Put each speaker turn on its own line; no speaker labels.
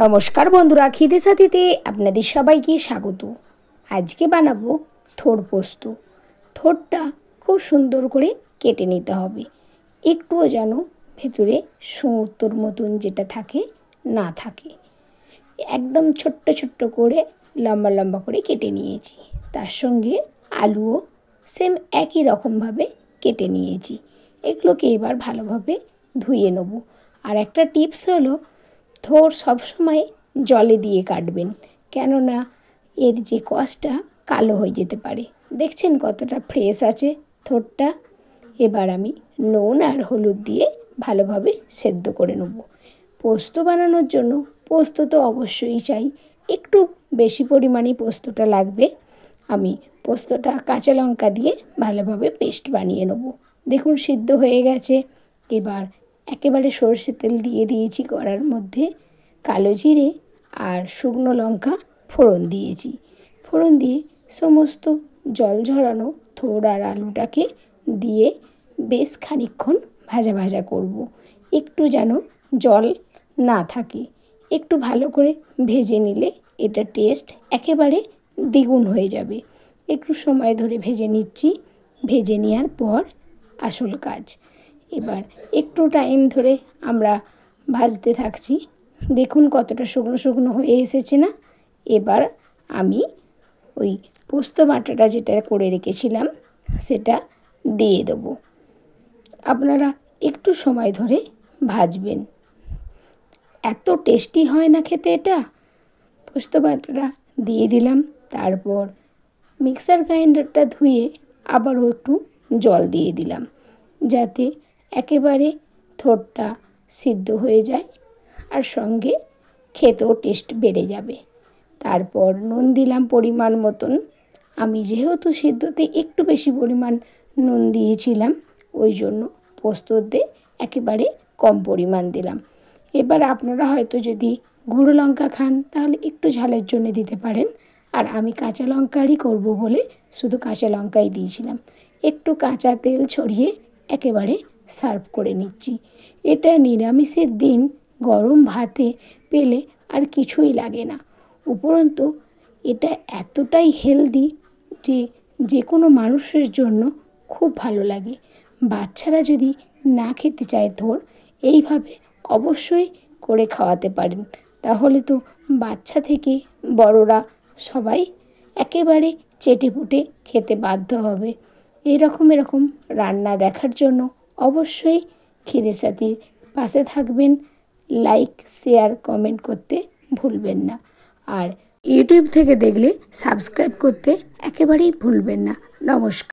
নমস্কার বন্ধুরা, খিদে সাথীতে আপনাদের সবাইকে স্বাগত। আজকে বানাবো থোড় পোস্ত। থোড়টা খুব সুন্দর করে কেটে নিতে হবে, একটুও যেন ভেতরে সুতোর মতন যেটা থাকে না থাকে। একদম ছোট্ট ছোট্ট করে লম্বা লম্বা করে কেটে নিয়েছি। তার সঙ্গে আলুও সেম একই রকমভাবে কেটে নিয়েছি। এগুলোকে এবার ভালোভাবে ধুয়ে নেব। আর একটা টিপস হলো, থোড় সবসময় জলে দিয়ে কাটবেন, কেননা এর যে কষটা কালো হয়ে যেতে পারে। দেখছেন কতটা ফ্রেশ আছে থোড়টা। এবার আমি নুন আর হলুদ দিয়ে ভালোভাবে সেদ্ধ করে নেব। পোস্ত বানানোর জন্য পোস্ত তো অবশ্যই চাই, একটু বেশি পরিমাণে পোস্তটা লাগবে। আমি পোস্তটা কাঁচা লঙ্কা দিয়ে ভালোভাবে পেস্ট বানিয়ে নেব। দেখুন সিদ্ধ হয়ে গেছে। এবার একেবারে সরষের তেল দিয়ে দিয়েছি কড়ার মধ্যে, কালো জিরে আর শুকনো লঙ্কা ফোড়ন দিয়েছি। ফোড়ন দিয়ে সমস্ত জল ঝরানো থোড় আর আলুটাকে দিয়ে বেশ খানিকক্ষণ ভাজা ভাজা করব। একটু যেন জল না থাকে, একটু ভালো করে ভেজে নিলে এটা টেস্ট একেবারে দ্বিগুণ হয়ে যাবে। একটু সময় ধরে ভেজে নিচ্ছি। ভেজে নেওয়ার পর আসল কাজ, এবার একটু টাইম ধরে আমরা ভাজতে থাকছি। দেখুন কতটা শুকনো শুকনো হয়ে এসেছে না। এবার আমি ওই পোস্ত বাটাটা যেটা করে রেখেছিলাম সেটা দিয়ে দেবো। আপনারা একটু সময় ধরে ভাজবেন, এত টেস্টি হয় না খেতে এটা। পোস্ত বাটাটা দিয়ে দিলাম। তারপর মিক্সার গ্রাইন্ডারটা ধুয়ে আবারও একটু জল দিয়ে দিলাম, যাতে একেবারে থোড়টা সিদ্ধ হয়ে যায় আর সঙ্গে খেতেও টেস্ট বেড়ে যাবে। তারপর নুন দিলাম পরিমাণ মতন। আমি যেহেতু সিদ্ধতে একটু বেশি পরিমাণ নুন দিয়েছিলাম, ওই জন্য পোস্ততে একেবারে কম পরিমাণ দিলাম। এবার আপনারা হয়তো যদি গুঁড়ো লঙ্কা খান তাহলে একটু ঝালের জন্য দিতে পারেন, আর আমি কাঁচা লঙ্কারই করব বলে শুধু কাঁচা লঙ্কাই দিয়েছিলাম। একটু কাঁচা তেল ছড়িয়ে একেবারে সার্ভ করে নিচ্ছি। এটা নিরামিষের দিন গরম ভাতে পেলে আর কিছুই লাগে না। উপরন্তু এটা এতটাই হেলদি যে যে কোনো মানুষের জন্য খুব ভালো লাগে। বাচ্চারা যদি না খেতে চায় থোড়, এইভাবে অবশ্যই করে খাওয়াতে পারেন, তাহলে তো বাচ্চা থেকে বড়রা সবাই একেবারে চেটেপুটে খেতে বাধ্য হবে। এরকম রান্না দেখার জন্য অবশ্যই খিদে সাথীর পাশে থাকবেন। লাইক, শেয়ার, কমেন্ট করতে ভুলবেন না। আর ইউটিউব থেকে দেখলে সাবস্ক্রাইব করতে একেবারেই ভুলবেন না। নমস্কার।